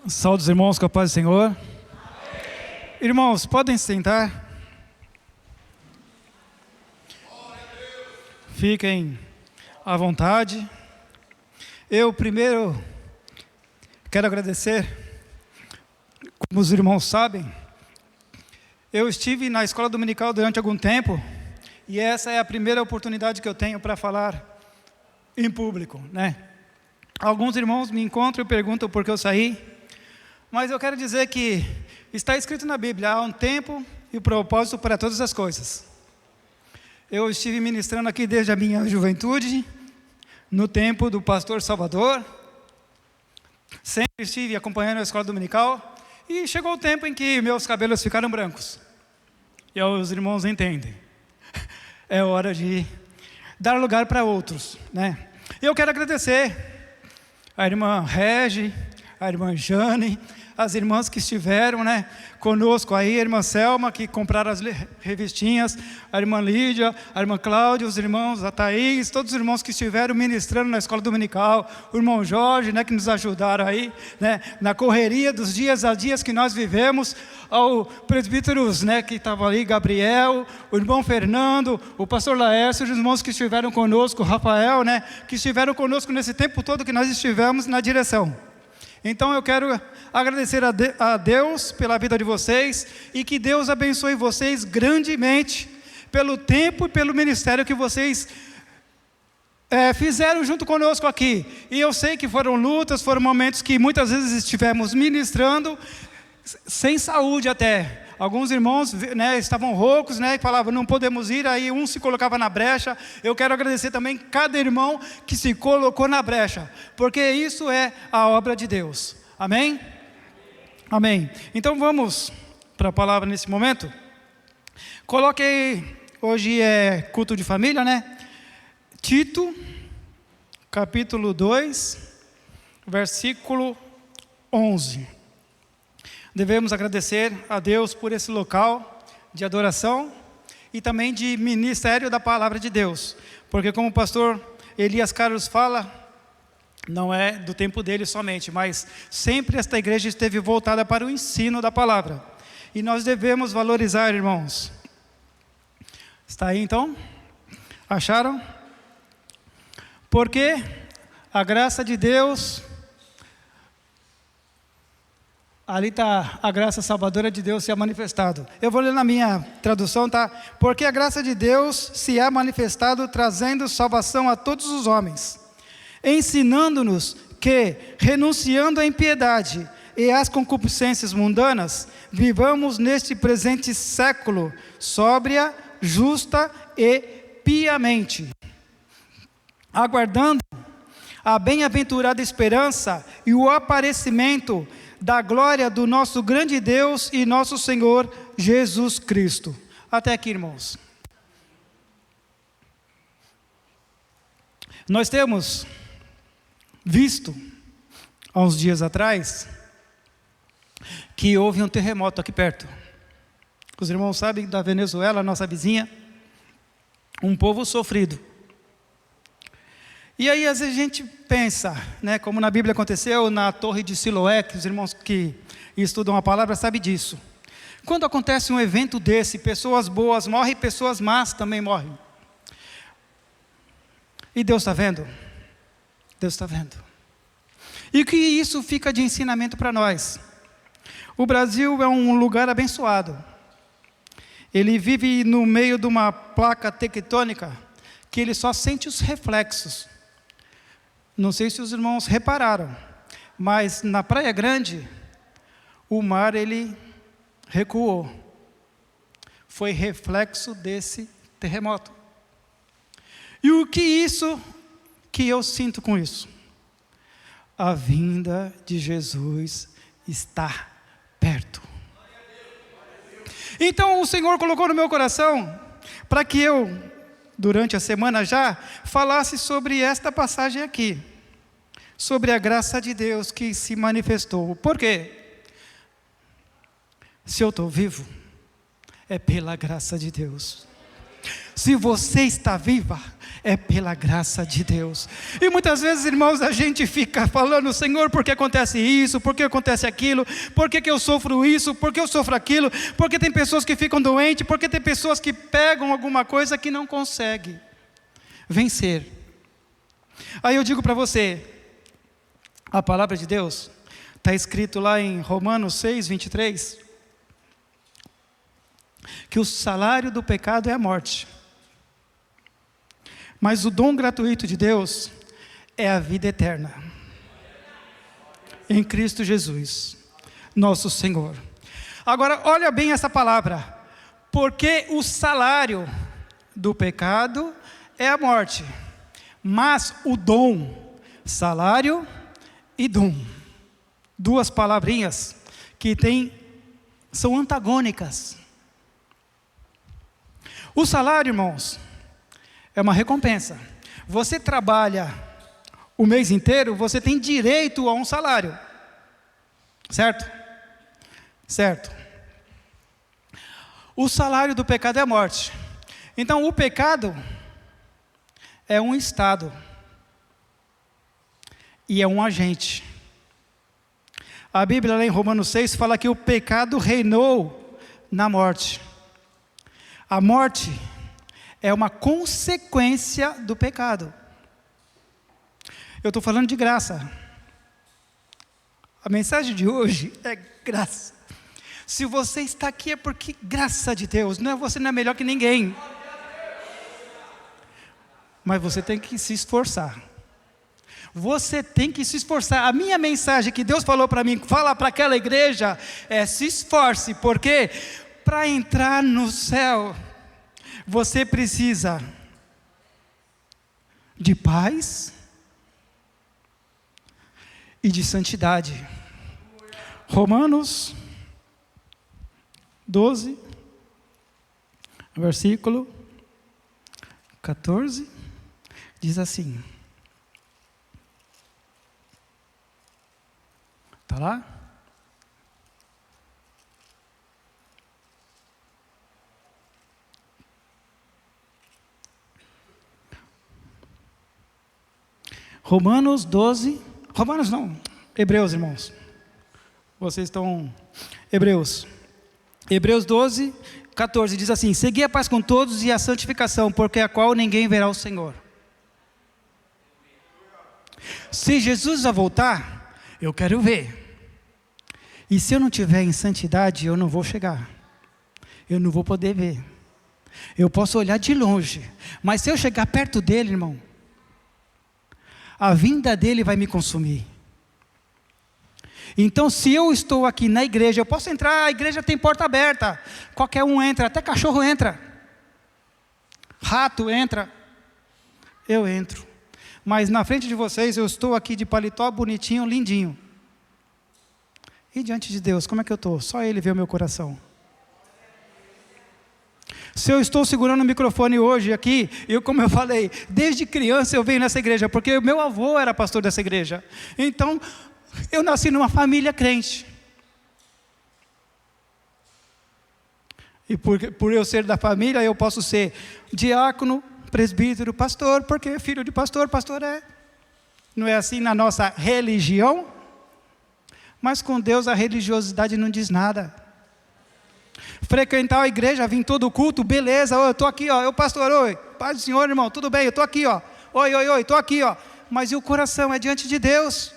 Saúde os irmãos com a paz do Senhor. Amém. Irmãos, podem sentar. Fiquem à vontade. Eu primeiro quero agradecer, como os irmãos sabem, eu estive na escola dominical durante algum tempo e essa é a primeira oportunidade que eu tenho para falar em público, né? Alguns irmãos me encontram e perguntam por que eu saí. Mas eu quero dizer que está escrito na Bíblia, há um tempo e um propósito para todas as coisas. Eu estive ministrando aqui desde a minha juventude, no tempo do pastor Salvador. Sempre estive acompanhando a escola dominical. E chegou o tempo em que meus cabelos ficaram brancos. E os irmãos entendem. É hora de dar lugar para outros, né? Eu quero agradecer a irmã Regi, a irmã Jane, as irmãs que estiveram, né, conosco aí, a irmã Selma, que compraram as revistinhas, a irmã Lídia, a irmã Cláudia, os irmãos, a Thaís, todos os irmãos que estiveram ministrando na escola dominical, o irmão Jorge, né, que nos ajudaram aí, né, na correria dos dias a dias que nós vivemos, ao presbíteros, né, que estavam ali, Gabriel, o irmão Fernando, o pastor Laércio, os irmãos que estiveram conosco, o Rafael, né, que estiveram conosco nesse tempo todo que nós estivemos na direção. Então eu quero agradecer a Deus pela vida de vocês e que Deus abençoe vocês grandemente pelo tempo e pelo ministério que vocês fizeram junto conosco aqui. E eu sei que foram lutas, foram momentos que muitas vezes estivemos ministrando sem saúde até. Alguns irmãos, né, estavam roucos, né, e falavam, não podemos ir, aí um se colocava na brecha. Eu quero agradecer também cada irmão que se colocou na brecha, porque isso é a obra de Deus. Amém? Amém. Então vamos para a palavra nesse momento. Coloquei, hoje é culto de família, né? Tito, capítulo 2, versículo 11. Devemos agradecer a Deus por esse local de adoração e também de ministério da palavra de Deus. Porque como o pastor Elias Carlos fala, não é do tempo dele somente, mas sempre esta igreja esteve voltada para o ensino da palavra. E nós devemos valorizar, irmãos. Está aí então? Acharam? Porque a graça de Deus... Ali está a graça salvadora de Deus se é manifestado. Eu vou ler na minha tradução, tá? Porque a graça de Deus se é manifestado trazendo salvação a todos os homens, ensinando-nos que, renunciando à impiedade e às concupiscências mundanas, vivamos neste presente século sóbria, justa e piamente, aguardando a bem-aventurada esperança e o aparecimento da glória do nosso grande Deus e nosso Senhor Jesus Cristo. Até aqui, irmãos. Nós temos visto, há uns dias atrás, que houve um terremoto aqui perto. Os irmãos sabem da Venezuela, nossa vizinha, um povo sofrido. E aí às vezes a gente pensa, né, como na Bíblia aconteceu na Torre de Siloé, que os irmãos que estudam a palavra sabem disso. Quando acontece um evento desse, pessoas boas morrem, pessoas más também morrem. E Deus está vendo? Deus está vendo. E que isso fica de ensinamento para nós. O Brasil é um lugar abençoado. Ele vive no meio de uma placa tectônica que ele só sente os reflexos. Não sei se os irmãos repararam, mas na Praia Grande, o mar ele recuou. Foi reflexo desse terremoto. E o que eu sinto com isso? A vinda de Jesus está perto. Então o Senhor colocou no meu coração, para que eu, durante a semana já, falasse sobre esta passagem aqui. Sobre a graça de Deus que se manifestou. Por quê? Se eu estou vivo, é pela graça de Deus. Se você está viva, é pela graça de Deus. E muitas vezes, irmãos, a gente fica falando: Senhor, por que acontece isso? Por que acontece aquilo? Por que eu sofro isso? Por que eu sofro aquilo? Porque tem pessoas que ficam doentes? Porque tem pessoas que pegam alguma coisa que não conseguem vencer. Aí eu digo para você, a palavra de Deus está escrito lá em Romanos 6, 23, que o salário do pecado é a morte, mas o dom gratuito de Deus é a vida eterna, em Cristo Jesus, nosso Senhor. Agora, olha bem essa palavra, porque o salário do pecado é a morte, mas o dom, salário e dom, duas palavrinhas que são antagônicas. O salário, irmãos, é uma recompensa. Você trabalha o mês inteiro, você tem direito a um salário, certo? Certo. O salário do pecado é a morte. Então, o pecado é um estado e é um agente. A Bíblia, lá em Romanos 6, fala que o pecado reinou na morte. A morte é uma consequência do pecado. Eu estou falando de graça. A mensagem de hoje é graça. Se você está aqui é porque graça de Deus. Você não é melhor que ninguém. Mas você tem que se esforçar. Você tem que se esforçar. A minha mensagem que Deus falou para mim, fala para aquela igreja, é: se esforce, porque para entrar no céu, você precisa de paz e de santidade. Romanos 12, versículo 14, diz assim. Está lá? Romanos 12, Romanos não, Hebreus, irmãos. Vocês estão, Hebreus 12, 14, diz assim: segui a paz com todos e a santificação, porque a qual ninguém verá o Senhor. Se Jesus vai voltar, eu quero ver. E se eu não estiver em santidade, eu não vou chegar. Eu não vou poder ver. Eu posso olhar de longe, mas se eu chegar perto dele, irmão, a vinda dele vai me consumir. Então, se eu estou aqui na igreja, eu posso entrar, a igreja tem porta aberta, qualquer um entra, até cachorro entra, rato entra, eu entro. Mas na frente de vocês, eu estou aqui de paletó bonitinho, lindinho. E diante de Deus, como é que eu estou? Só Ele vê o meu coração. Se eu estou segurando o microfone hoje aqui, como eu falei, desde criança eu venho nessa igreja, porque o meu avô era pastor dessa igreja. Então, eu nasci numa família crente. E por eu ser da família, eu posso ser diácono, presbítero, pastor, porque filho de pastor, pastor é. Não é assim na nossa religião? Mas com Deus a religiosidade não diz nada. Frequentar a igreja, vir todo o culto, beleza, eu estou aqui, eu pastor, oi, paz do Senhor, irmão, tudo bem, eu estou aqui, oi, estou aqui, mas e o coração é diante de Deus?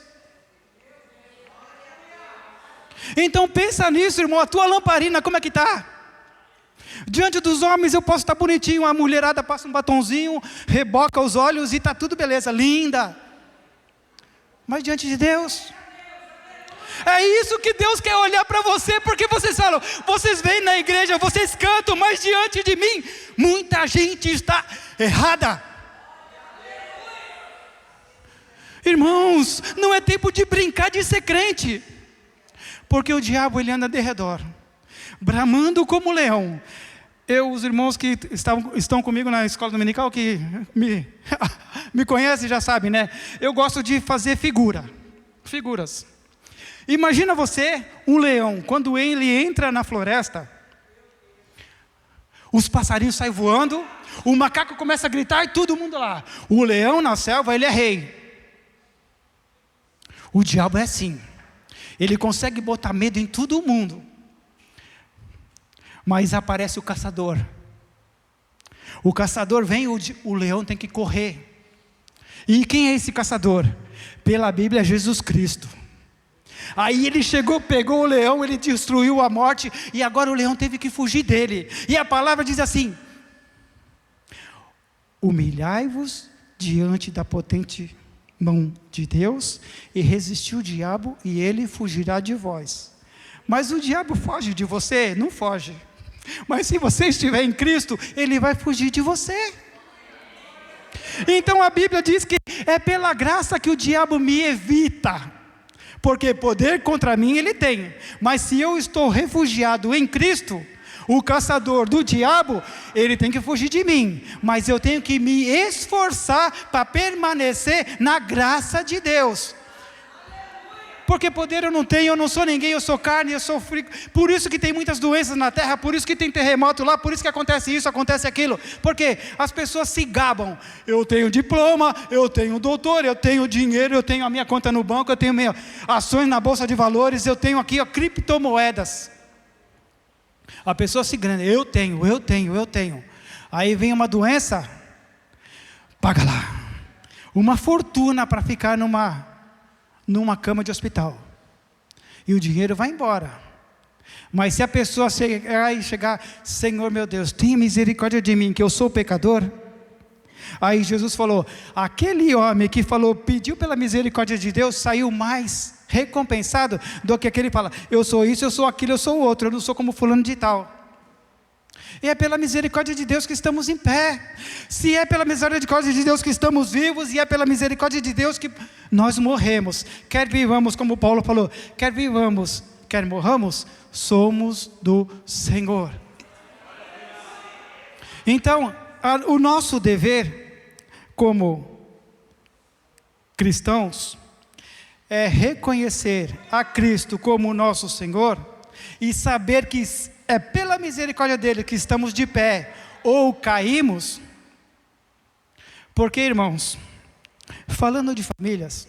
Então pensa nisso, irmão, a tua lamparina como é que está? Diante dos homens eu posso estar bonitinho, a mulherada passa um batonzinho, reboca os olhos e está tudo beleza, linda. Mas diante de Deus, é isso que Deus quer olhar para você, porque vocês falam, vocês vêm na igreja, vocês cantam, mas diante de mim, muita gente está errada. Irmãos, não é tempo de brincar de ser crente, porque o diabo ele anda de redor, bramando como leão. Os irmãos que estão comigo na escola dominical, que me conhecem, já sabem, né? Eu gosto de fazer figuras. Imagina você, um leão, quando ele entra na floresta, os passarinhos saem voando, o macaco começa a gritar e todo mundo lá. O leão na selva, ele é rei. O diabo é assim. Ele consegue botar medo em todo mundo. Mas aparece o caçador. O caçador vem, o leão tem que correr. E quem é esse caçador? Pela Bíblia, é Jesus Cristo. Aí ele chegou, pegou o leão, ele destruiu a morte, e agora o leão teve que fugir dele. E a palavra diz assim: humilhai-vos diante da potente mão de Deus, e resistiu o diabo, e ele fugirá de vós. Mas o diabo foge de você? Não foge. Mas se você estiver em Cristo, ele vai fugir de você. Então a Bíblia diz que é pela graça que o diabo me evita, porque poder contra mim ele tem, mas se eu estou refugiado em Cristo, o caçador do diabo, ele tem que fugir de mim, mas eu tenho que me esforçar para permanecer na graça de Deus. Porque poder eu não tenho, eu não sou ninguém, eu sou carne, eu sou frio. Por isso que tem muitas doenças na terra, por isso que tem terremoto lá, por isso que acontece isso, acontece aquilo. Porque as pessoas se gabam. Eu tenho diploma, eu tenho doutor, eu tenho dinheiro, eu tenho a minha conta no banco, eu tenho minhas ações na bolsa de valores, eu tenho aqui criptomoedas. A pessoa se grande, eu tenho. Aí vem uma doença, paga lá uma fortuna para ficar numa cama de hospital, e o dinheiro vai embora. Mas se a pessoa chegar, Senhor meu Deus, tenha misericórdia de mim, que eu sou pecador. Aí Jesus falou, aquele homem que pediu pela misericórdia de Deus, saiu mais recompensado do que aquele que fala, eu sou isso, eu sou aquilo, eu sou o outro, eu não sou como fulano de tal. E é pela misericórdia de Deus que estamos em pé. Se é pela misericórdia de Deus que estamos vivos, e é pela misericórdia de Deus que nós morremos, quer vivamos, como Paulo falou, quer vivamos, quer morramos, somos do Senhor. Então, o nosso dever como cristãos é reconhecer a Cristo como nosso Senhor e saber que é pela misericórdia dele que estamos de pé ou caímos. Porque, irmãos, falando de famílias,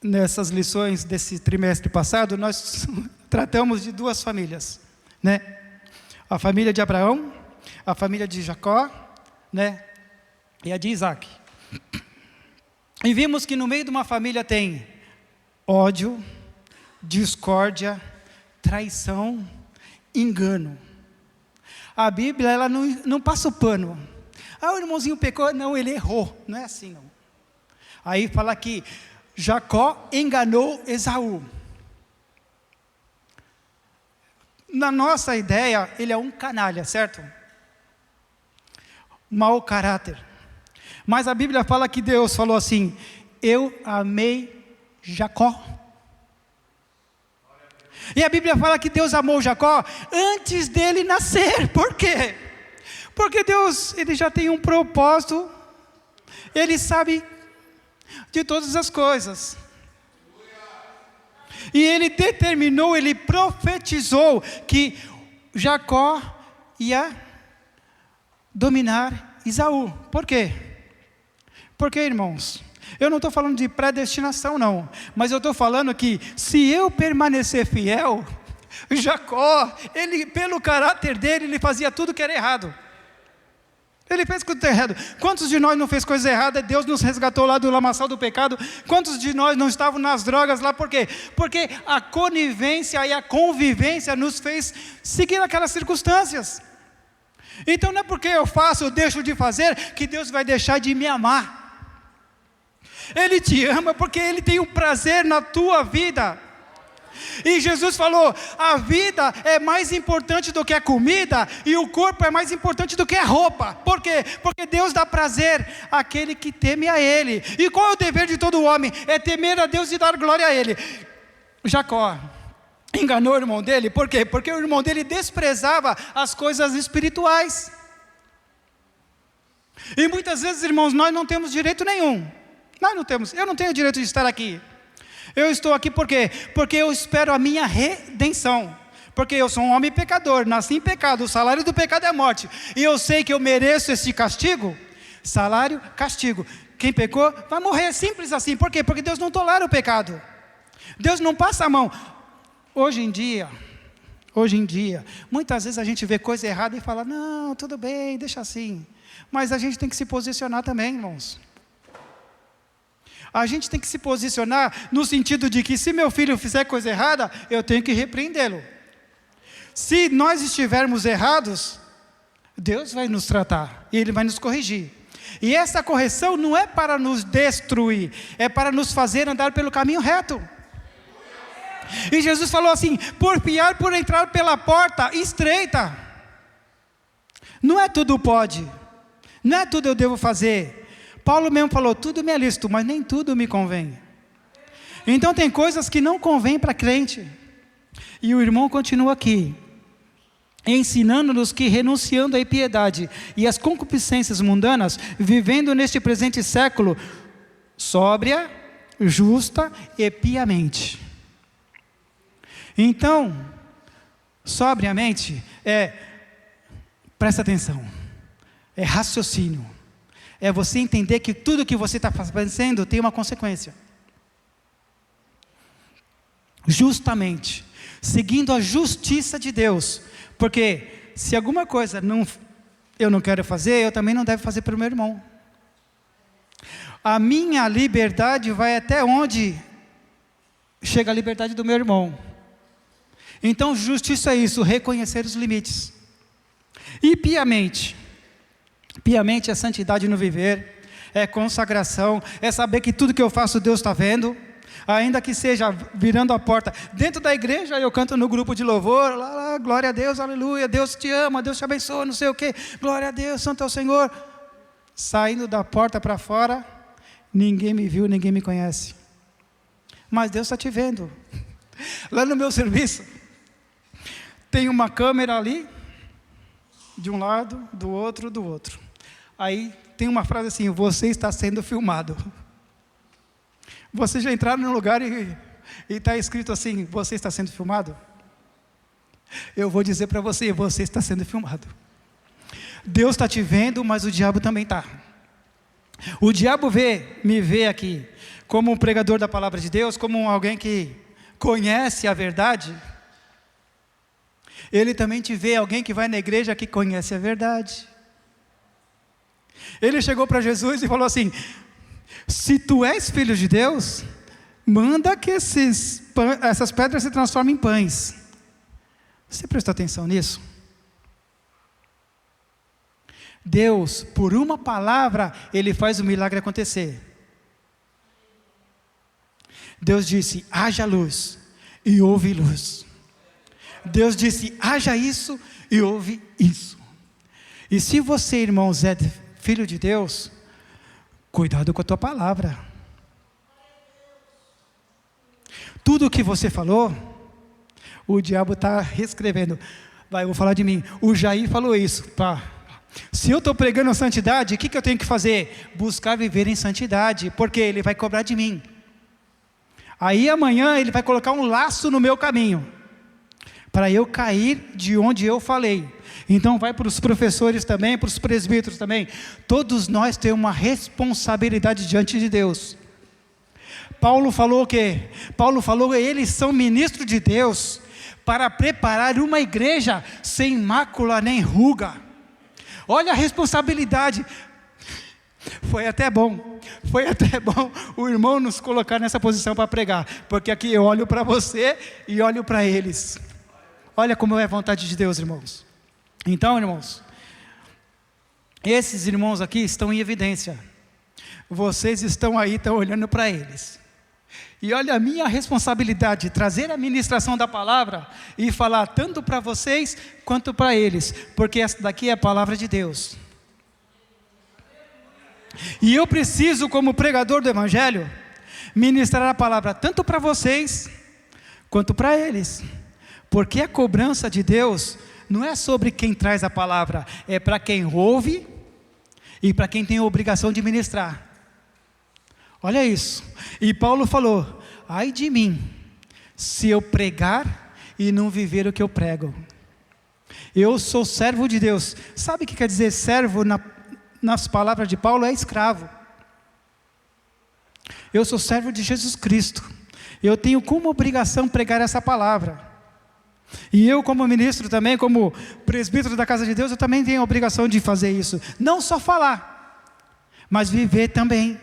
nessas lições desse trimestre passado, nós tratamos de duas famílias, né? A família de Abraão, a família de Jacó, né? E a de Isaac. E vimos que no meio de uma família tem ódio, discórdia, traição, engano. A Bíblia, ela não passa o pano. Ah, o irmãozinho pecou. Não, ele errou. Não é assim, não. Aí fala que Jacó enganou Esaú. Na nossa ideia, ele é um canalha, certo? Mau caráter. Mas a Bíblia fala que Deus falou assim, eu amei Jacó. E a Bíblia fala que Deus amou Jacó antes dele nascer. Por quê? Porque Deus, ele já tem um propósito, ele sabe de todas as coisas. E ele determinou, ele profetizou que Jacó ia dominar Esaú. Por quê? Porque, irmãos, eu não estou falando de predestinação não, mas eu estou falando que se eu permanecer fiel, Jacó, ele pelo caráter dele, ele fazia tudo que era errado. Ele fez tudo errado. Quantos de nós não fez coisa errada? Deus nos resgatou lá do lamaçal do pecado. Quantos de nós não estavam nas drogas lá? Por quê? Porque a conivência e a convivência nos fez seguir aquelas circunstâncias. Então não é porque eu faço ou deixo de fazer que Deus vai deixar de me amar. Ele te ama porque Ele tem um prazer na tua vida. E Jesus falou, a vida é mais importante do que a comida, e o corpo é mais importante do que a roupa. Por quê? Porque Deus dá prazer àquele que teme a Ele. E qual é o dever de todo homem? É temer a Deus e dar glória a Ele. Jacó enganou o irmão dele, por quê? Porque o irmão dele desprezava as coisas espirituais. E muitas vezes, irmãos, nós não temos direito nenhum. Nós não temos, eu não tenho direito de estar aqui. Eu estou aqui por quê? Porque eu espero a minha redenção. porque eu sou um homem pecador, nasci em pecado, o salário do pecado é a morte, e eu sei que eu mereço esse castigo, salário, castigo. Quem pecou vai morrer, simples assim. Por quê? Porque Deus não tolera o pecado. Deus não passa a mão. Hoje em dia, muitas vezes a gente vê coisa errada e fala, não, tudo bem, deixa assim. Mas a gente tem que se posicionar também, irmãos. A gente tem que se posicionar no sentido de que se meu filho fizer coisa errada, eu tenho que repreendê-lo. Se nós estivermos errados, Deus vai nos tratar e Ele vai nos corrigir. E essa correção não é para nos destruir, é para nos fazer andar pelo caminho reto. E Jesus falou assim, porfiar por entrar pela porta estreita. Não é tudo pode, não é tudo eu devo fazer. Paulo mesmo falou, tudo me é lícito, mas nem tudo me convém. Então tem coisas que não convém para crente. E o irmão continua aqui, ensinando-nos que renunciando à impiedade e às concupiscências mundanas, vivendo neste presente século, sóbria, justa e piamente. Então, sobriamente, presta atenção, é raciocínio, é você entender que tudo que você está fazendo tem uma consequência. Justamente, seguindo a justiça de Deus, porque se alguma coisa eu não quero fazer, eu também não devo fazer para o meu irmão. A minha liberdade vai até onde chega a liberdade do meu irmão. Então justiça é isso, reconhecer os limites. E piamente é santidade no viver, é consagração, é saber que tudo que eu faço Deus está vendo, ainda que seja virando a porta, dentro da igreja eu canto no grupo de louvor, lá, glória a Deus, aleluia, Deus te ama, Deus te abençoa, não sei o que, glória a Deus, santo é o Senhor, saindo da porta para fora, ninguém me viu, ninguém me conhece, mas Deus está te vendo. Lá no meu serviço, tem uma câmera ali, de um lado, do outro. Aí tem uma frase assim, você está sendo filmado. Você já entraram num lugar e está escrito assim, você está sendo filmado? Eu vou dizer para você, você está sendo filmado. Deus está te vendo, mas o diabo também está. O diabo me vê aqui, como um pregador da palavra de Deus, como alguém que conhece a verdade. Ele também te vê, alguém que vai na igreja que conhece a verdade. Ele chegou para Jesus e falou assim, se tu és filho de Deus, manda que essas pedras se transformem em pães. Você prestou atenção nisso? Deus, por uma palavra, Ele faz o milagre acontecer. Deus disse, haja luz, e houve luz. Deus disse, haja isso, e houve isso. E se você, irmãos, é filho de Deus, cuidado com a tua palavra. Tudo o que você falou, o diabo está reescrevendo. Eu vou falar de mim. O Jair falou isso. Pá. Se eu estou pregando santidade, o que eu tenho que fazer? Buscar viver em santidade, porque ele vai cobrar de mim. Aí amanhã ele vai colocar um laço no meu caminho, para eu cair de onde eu falei. Então vai para os professores também, para os presbíteros também. Todos nós temos uma responsabilidade diante de Deus. Paulo falou o quê? Paulo falou que eles são ministros de Deus para preparar uma igreja sem mácula nem ruga. Olha a responsabilidade. Foi até bom o irmão nos colocar nessa posição para pregar, porque aqui eu olho para você e olho para eles. Olha como é a vontade de Deus, irmãos. Então, irmãos, esses irmãos aqui estão em evidência. Vocês estão aí, estão olhando para eles. E olha a minha responsabilidade, trazer a ministração da palavra e falar tanto para vocês quanto para eles, porque essa daqui é a palavra de Deus. E eu preciso, como pregador do Evangelho, ministrar a palavra tanto para vocês quanto para eles. Porque a cobrança de Deus não é sobre quem traz a palavra, é para quem ouve e para quem tem a obrigação de ministrar. Olha isso. E Paulo falou, ai de mim, se eu pregar e não viver o que eu prego. Eu sou servo de Deus. Sabe o que quer dizer servo nas palavras de Paulo? É escravo. Eu sou servo de Jesus Cristo. Eu tenho como obrigação pregar essa palavra. E eu, como ministro também, como presbítero da casa de Deus, eu também tenho a obrigação de fazer isso. Não só falar, mas viver também.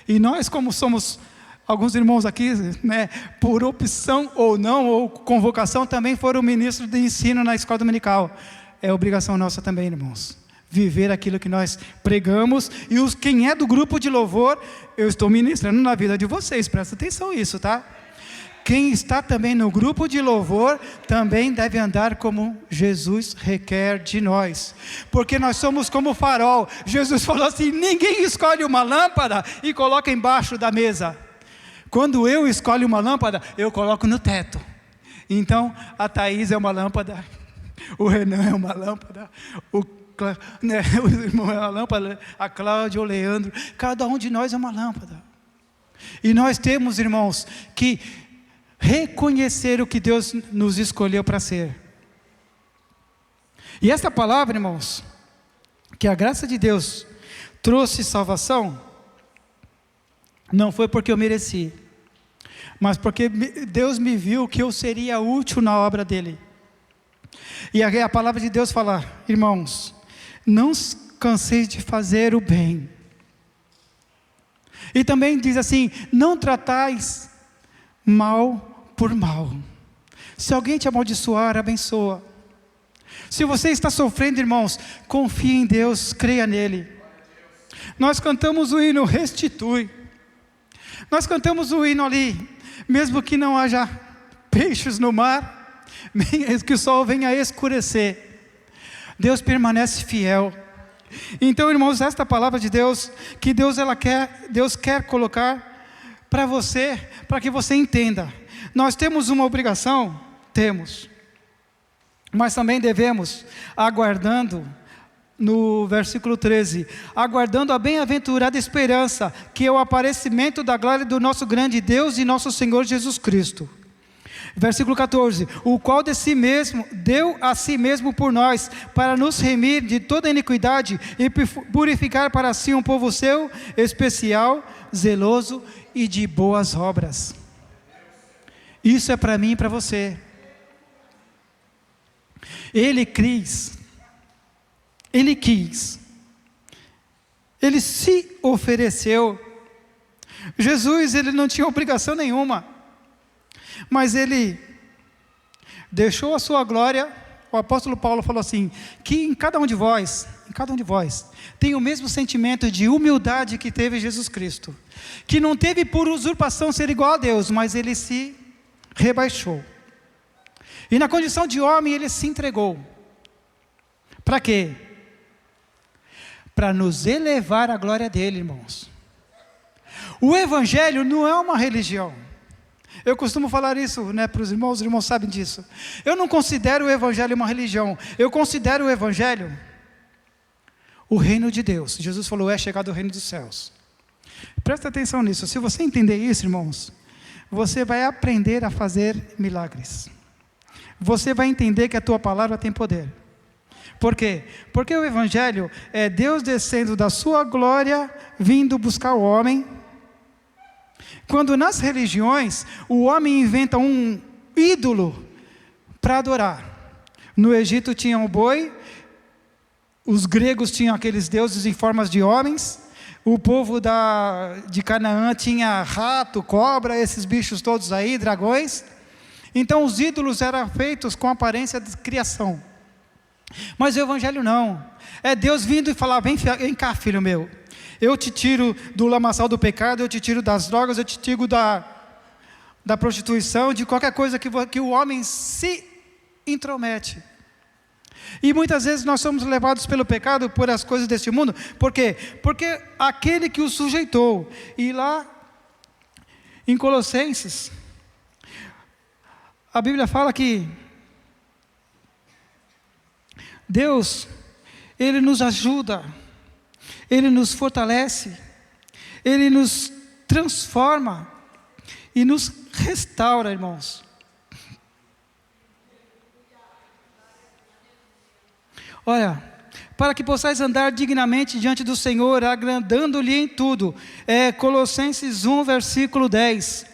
E nós, como somos alguns irmãos aqui, né, por opção ou não, ou convocação, também foram ministros de ensino na escola dominical. É obrigação nossa também, irmãos. Viver aquilo que nós pregamos. E quem é do grupo de louvor, eu estou ministrando na vida de vocês. Presta atenção nisso, tá? Quem está também no grupo de louvor, também deve andar como Jesus requer de nós. Porque nós somos como o farol. Jesus falou assim, ninguém escolhe uma lâmpada e coloca embaixo da mesa. Quando eu escolho uma lâmpada, eu coloco no teto. Então, a Thaís é uma lâmpada, o Renan é uma lâmpada, o irmão é uma lâmpada, a Cláudia, o Leandro, cada um de nós é uma lâmpada. E nós temos, irmãos, que reconhecer o que Deus nos escolheu para ser. E esta palavra, irmãos, que a graça de Deus trouxe salvação, não foi porque eu mereci, mas porque Deus me viu que eu seria útil na obra dele. E a palavra de Deus fala, irmãos, não canseis de fazer o bem. E também diz assim, não tratais mal por mal. Se alguém te amaldiçoar, abençoa. Se você está sofrendo, irmãos, confie em Deus, creia nele. Nós cantamos o hino, restitui. Nós cantamos o hino ali, mesmo que não haja peixes no mar, que o sol venha a escurecer, Deus permanece fiel. Então, irmãos, esta palavra de Deus, que Deus quer colocar para você, para que você entenda. Nós temos uma obrigação? Temos. Mas também devemos, aguardando, no versículo 13, aguardando a bem-aventurada esperança, que é o aparecimento da glória do nosso grande Deus e nosso Senhor Jesus Cristo. Versículo 14, o qual de si mesmo, deu a si mesmo por nós, para nos remir de toda iniquidade e purificar para si um povo seu, especial, zeloso e de boas obras. Isso é para mim e para você. Ele quis, Ele se ofereceu. Jesus, ele não tinha obrigação nenhuma, mas ele deixou a sua glória. O apóstolo Paulo falou assim, que em cada um de vós, tem o mesmo sentimento de humildade que teve Jesus Cristo, que não teve por usurpação ser igual a Deus, mas ele se rebaixou, e na condição de homem ele se entregou. Para quê? Para nos elevar à glória dele, irmãos. O Evangelho não é uma religião. Eu costumo falar isso, para os irmãos sabem disso. Eu não considero o Evangelho uma religião. Eu considero o Evangelho o reino de Deus. Jesus falou, é chegado o reino dos céus. Presta atenção nisso. Se você entender isso, irmãos, você vai aprender a fazer milagres. Você vai entender que a tua palavra tem poder. Por quê? Porque o Evangelho é Deus descendo da sua glória, vindo buscar o homem. Quando nas religiões, o homem inventa um ídolo para adorar. No Egito tinha o boi, os gregos tinham aqueles deuses em formas de homens, o povo de Canaã tinha rato, cobra, esses bichos todos aí, dragões. Então os ídolos eram feitos com aparência de criação. Mas o Evangelho não, é Deus vindo e falar, vem cá, filho meu, eu te tiro do lamaçal do pecado, eu te tiro das drogas, eu te tiro da prostituição, de qualquer coisa que o homem se intromete. E muitas vezes nós somos levados pelo pecado, por as coisas deste mundo. Por quê? Porque aquele que o sujeitou, e lá em Colossenses, a Bíblia fala que Deus, Ele nos ajuda, Ele nos fortalece, Ele nos transforma e nos restaura, irmãos. Olha, para que possais andar dignamente diante do Senhor, agradando-lhe em tudo. Colossenses 1, versículo 10.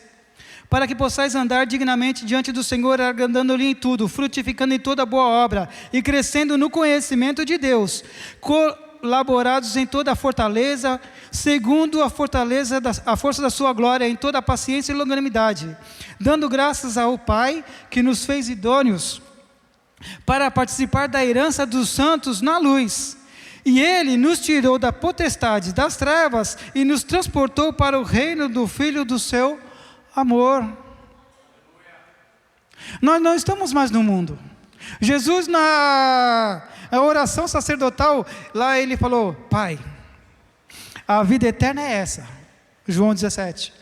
Para que possais andar dignamente diante do Senhor, agradando-lhe em tudo, frutificando em toda boa obra e crescendo no conhecimento de Deus, colaborados em toda a fortaleza, segundo a força da sua glória, em toda a paciência e longanimidade, dando graças ao Pai que nos fez idôneos para participar da herança dos santos na luz. E Ele nos tirou da potestade das trevas e nos transportou para o reino do Filho do seu amor. Nós não estamos mais no mundo. Jesus, na oração sacerdotal, lá ele falou: Pai, a vida eterna é essa, João 17,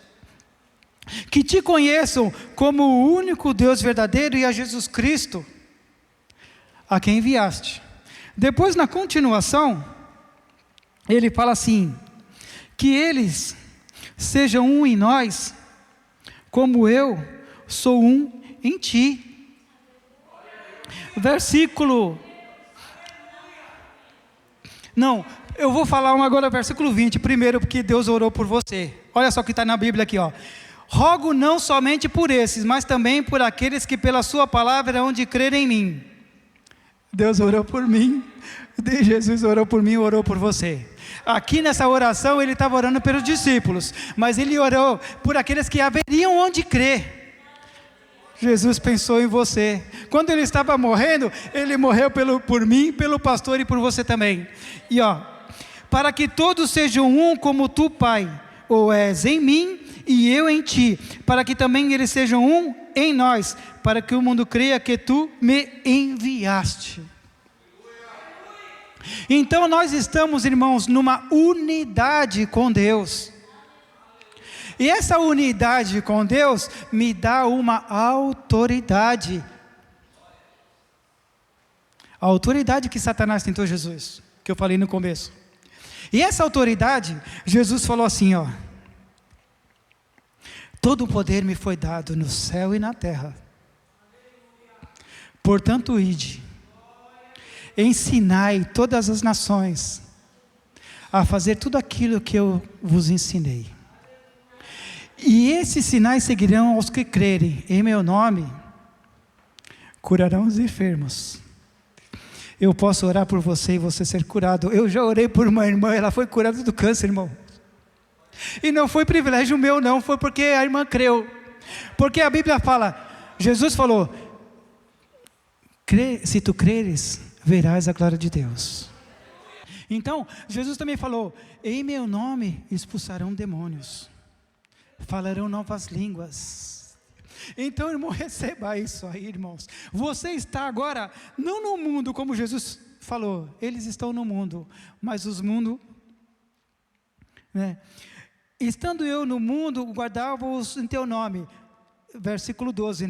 que te conheçam como o único Deus verdadeiro e a Jesus Cristo, a quem enviaste. Depois, na continuação, ele fala assim: que eles sejam um em nós, como eu sou um em ti. Eu vou falar agora versículo 20, primeiro, porque Deus orou por você. Olha só o que está na Bíblia aqui, ó. Rogo não somente por esses, mas também por aqueles que pela sua palavra hão de crer em mim. Deus orou por mim, Jesus orou por mim, orou por você. Aqui nessa oração ele estava orando pelos discípulos, mas ele orou por aqueles que haveriam onde crer. Jesus pensou em você. Quando ele estava morrendo, ele morreu por mim, pelo pastor e por você também. E para que todos sejam um como tu, Pai, ou és em mim e eu em ti, para que também eles sejam um em nós, para que o mundo creia que tu me enviaste. Então nós estamos, irmãos, numa unidade com Deus. E essa unidade com Deus me dá uma autoridade. A autoridade que Satanás tentou Jesus, que eu falei no começo. E essa autoridade, Jesus falou assim, todo o poder me foi dado no céu e na terra. Portanto, ide, ensinai todas as nações a fazer tudo aquilo que eu vos ensinei. E esses sinais seguirão aos que crerem em meu nome, curarão os enfermos. Eu posso orar por você e você ser curado. Eu já orei por uma irmã, ela foi curada do câncer, irmão. E não foi privilégio meu, não, foi porque a irmã creu. Porque a Bíblia fala, Jesus falou, se tu creres, verás a glória de Deus. Então, Jesus também falou, em meu nome expulsarão demônios, falarão novas línguas. Então, irmão, receba isso aí, irmãos. Você está agora, não no mundo, como Jesus falou, eles estão no mundo, mas os mundos, estando eu no mundo, guardava-os em teu nome, versículo 12,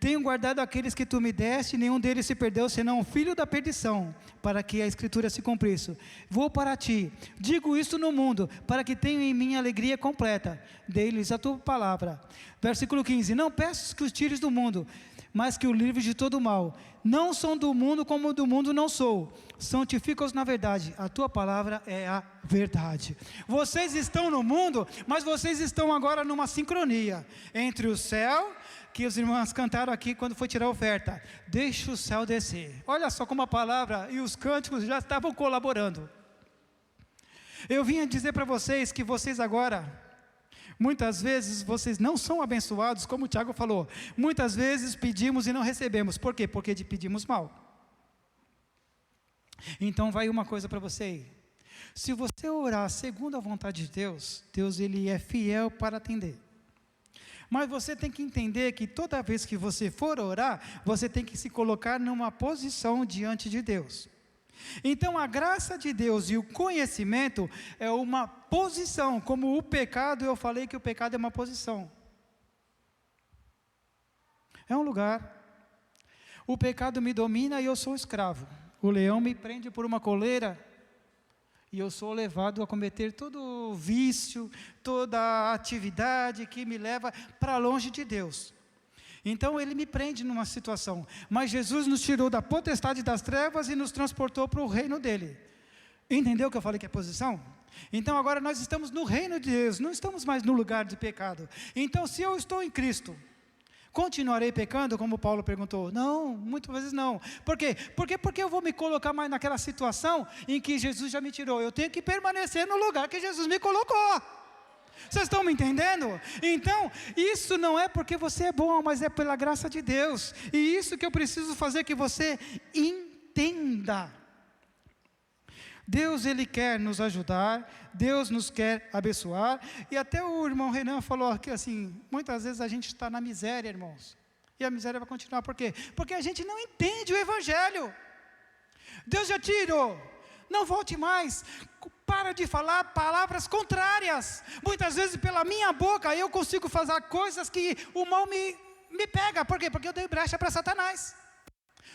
tenho guardado aqueles que tu me deste, nenhum deles se perdeu, senão o filho da perdição, para que a escritura se cumprisse. Vou para ti, digo isto no mundo, para que tenham em mim alegria completa, dei-lhes a tua palavra. Versículo 15, não peço que os tires do mundo, mas que o livres de todo o mal. Não são do mundo, como do mundo não sou. Santifica-os na verdade, a tua palavra é a verdade. Vocês estão no mundo, mas vocês estão agora numa sincronia entre o céu, que os irmãos cantaram aqui quando foi tirar a oferta, deixa o céu descer. Olha só como a palavra e os cânticos já estavam colaborando. Eu vinha dizer para vocês que vocês agora, muitas vezes vocês não são abençoados, como o Tiago falou. Muitas vezes pedimos e não recebemos. Por quê? Porque pedimos mal. Então vai uma coisa para você. Se você orar segundo a vontade de Deus, Deus ele é fiel para atender. Mas você tem que entender que toda vez que você for orar, você tem que se colocar numa posição diante de Deus. Então a graça de Deus e o conhecimento é uma posição, como o pecado, eu falei que o pecado é uma posição. É um lugar. O pecado me domina e eu sou escravo. O leão me prende por uma coleira e eu sou levado a cometer todo vício, toda atividade que me leva para longe de Deus. Então ele me prende numa situação, mas Jesus nos tirou da potestade das trevas e nos transportou para o reino dele. Entendeu o que eu falei que é posição? Então agora nós estamos no reino de Deus, não estamos mais no lugar de pecado. Então se eu estou em Cristo, continuarei pecando, como Paulo perguntou? Não, muitas vezes não. Por quê? Porque eu vou me colocar mais naquela situação em que Jesus já me tirou. Eu tenho que permanecer no lugar que Jesus me colocou. Vocês estão me entendendo? Então, isso não é porque você é bom, mas é pela graça de Deus. E isso que eu preciso fazer que você entenda. Deus, Ele quer nos ajudar, Deus nos quer abençoar. E até o irmão Renan falou que assim, muitas vezes a gente está na miséria, irmãos. E a miséria vai continuar, por quê? Porque a gente não entende o Evangelho. Deus já tirou, não volte mais. Para de falar palavras contrárias. Muitas vezes pela minha boca eu consigo fazer coisas que o mal me pega. Por quê? Porque eu dei brecha para Satanás.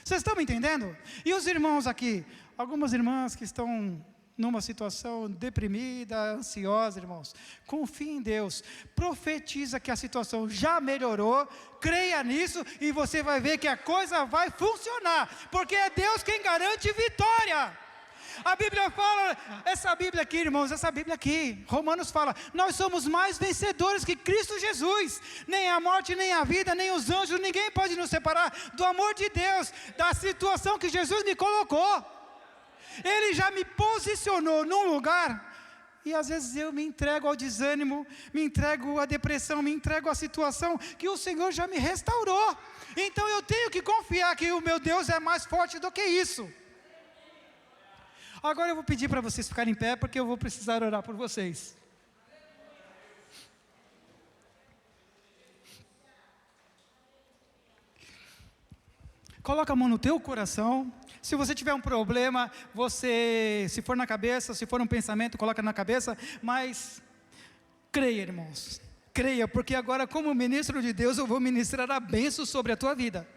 Vocês estão me entendendo? E os irmãos aqui, algumas irmãs que estão numa situação deprimida, ansiosa, irmãos, confie em Deus, profetiza que a situação já melhorou, creia nisso e você vai ver que a coisa vai funcionar, porque é Deus quem garante vitória. A Bíblia fala, essa Bíblia aqui, irmãos, essa Bíblia aqui, Romanos fala, nós somos mais vencedores que Cristo Jesus, nem a morte, nem a vida, nem os anjos, ninguém pode nos separar do amor de Deus, da situação que Jesus me colocou. Ele já me posicionou num lugar, e às vezes eu me entrego ao desânimo, me entrego à depressão, me entrego à situação que o Senhor já me restaurou. Então eu tenho que confiar que o meu Deus é mais forte do que isso. Agora eu vou pedir para vocês ficarem em pé, porque eu vou precisar orar por vocês. Coloca a mão no teu coração. Se você tiver um problema, se for na cabeça, se for um pensamento, coloca na cabeça. Mas creia, irmãos. Creia, porque agora como ministro de Deus, eu vou ministrar a bênção sobre a tua vida.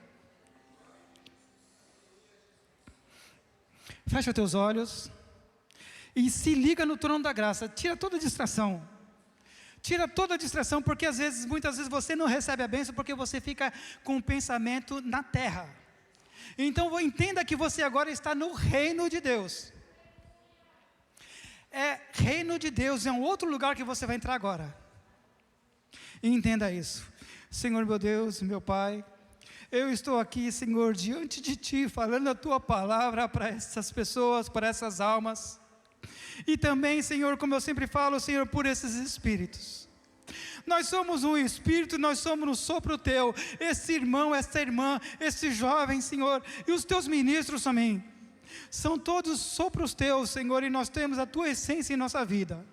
Fecha os teus olhos e se liga no trono da graça. Tira toda a distração. Tira toda a distração, porque muitas vezes você não recebe a bênção porque você fica com o pensamento na terra. Então entenda que você agora está no reino de Deus. Reino de Deus é um outro lugar que você vai entrar agora. E entenda isso. Senhor meu Deus, meu Pai, eu estou aqui, Senhor, diante de Ti, falando a Tua palavra para essas pessoas, para essas almas. E também, Senhor, como eu sempre falo, Senhor, por esses espíritos. Nós somos um espírito, nós somos um sopro Teu. Esse irmão, essa irmã, esse jovem, Senhor, e os Teus ministros também. São todos sopros Teus, Senhor, e nós temos a Tua essência em nossa vida.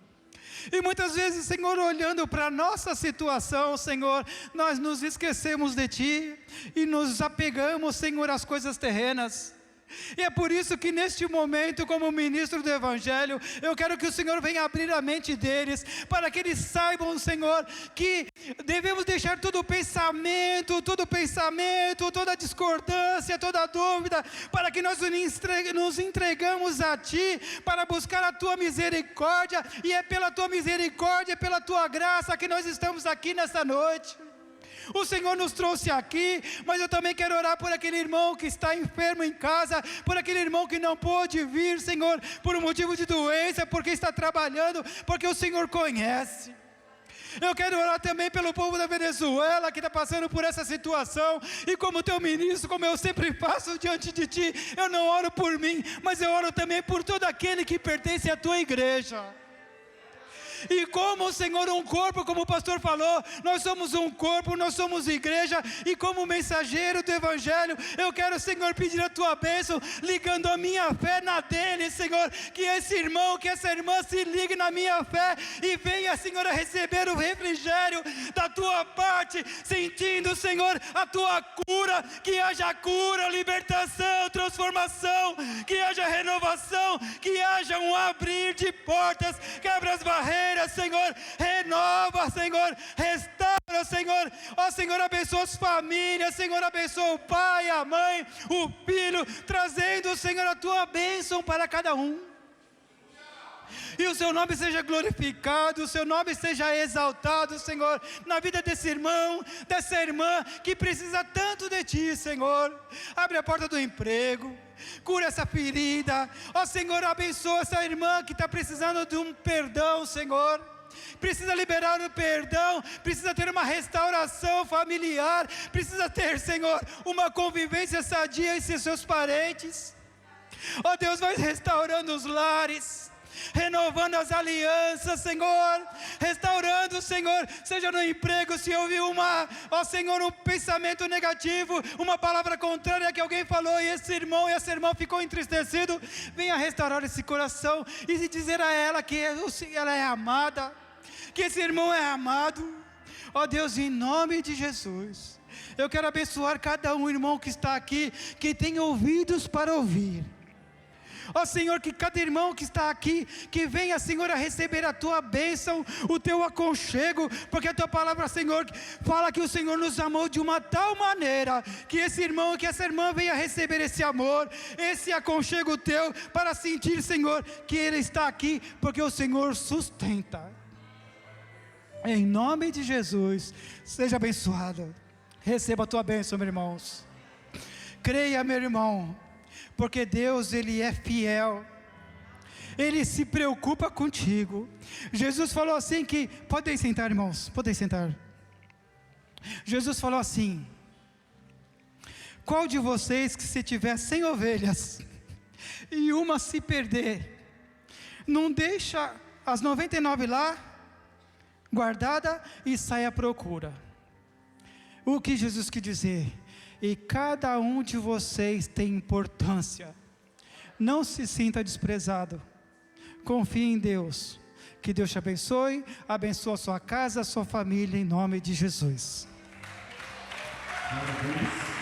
E muitas vezes, Senhor, olhando para a nossa situação, Senhor, nós nos esquecemos de Ti e nos apegamos, Senhor, às coisas terrenas. E é por isso que neste momento, como ministro do Evangelho, eu quero que o Senhor venha abrir a mente deles, para que eles saibam, Senhor, que devemos deixar todo pensamento, toda discordância, toda dúvida, para que nós nos entregamos a Ti, para buscar a Tua misericórdia, e é pela Tua misericórdia, pela Tua graça que nós estamos aqui nesta noite. O Senhor nos trouxe aqui, mas eu também quero orar por aquele irmão que está enfermo em casa, por aquele irmão que não pôde vir, Senhor, por um motivo de doença, porque está trabalhando, porque o Senhor conhece. Eu quero orar também pelo povo da Venezuela, que está passando por essa situação, e como Teu ministro, como eu sempre faço diante de Ti, eu não oro por mim, mas eu oro também por todo aquele que pertence à Tua igreja. E como, Senhor, um corpo, como o pastor falou, nós somos um corpo, nós somos igreja, e como mensageiro do Evangelho, eu quero, Senhor, pedir a Tua bênção, ligando a minha fé na dele, Senhor, que esse irmão, que essa irmã se ligue na minha fé, e venha, Senhor, a receber o refrigério da Tua parte, sentindo, Senhor, a Tua cura, que haja cura, libertação, transformação, que haja renovação, que haja um abrir de portas, quebra as barreiras, Senhor, renova, Senhor, restaura, Senhor, ó Senhor, abençoa as famílias, Senhor, abençoa o pai, a mãe, o filho, trazendo, Senhor, a Tua bênção para cada um. e o seu nome seja glorificado, o seu nome seja exaltado, Senhor, na vida desse irmão, dessa irmã, que precisa tanto de Ti, Senhor. Abre a porta do emprego, cura essa ferida, ó Senhor, abençoa essa irmã que está precisando de um perdão, Senhor, precisa liberar o perdão, precisa ter uma restauração familiar, precisa ter, Senhor, uma convivência sadia entre seus parentes. Ó Deus, vai restaurando os lares, renovando as alianças, Senhor, restaurando, Senhor, seja no emprego, se houve ó Senhor, um pensamento negativo, uma palavra contrária que alguém falou, e esse irmão e essa irmã ficou entristecido, venha restaurar esse coração, e dizer a ela que ela é amada, que esse irmão é amado. Ó Deus, em nome de Jesus, eu quero abençoar cada um irmão que está aqui, que tem ouvidos para ouvir. Ó Senhor, que cada irmão que está aqui, que venha, Senhor, a receber a Tua bênção, o Teu aconchego, porque a Tua palavra, Senhor, fala que o Senhor nos amou de uma tal maneira, que esse irmão, que essa irmã venha receber esse amor, esse aconchego Teu, para sentir, Senhor, que Ele está aqui, porque o Senhor sustenta. Em nome de Jesus, seja abençoado, receba a Tua bênção, meus irmãos. Creia, meu irmão, porque Deus, Ele é fiel, Ele se preocupa contigo. Jesus falou assim que, podem sentar, irmãos, podem sentar. Jesus falou assim: qual de vocês que se tiver 100 ovelhas, e uma se perder, não deixa as 99 lá, guardada, e sai à procura? O que Jesus quis dizer? E cada um de vocês tem importância. Não se sinta desprezado. Confie em Deus. Que Deus te abençoe. Abençoe a sua casa, a sua família, em nome de Jesus. Parabéns.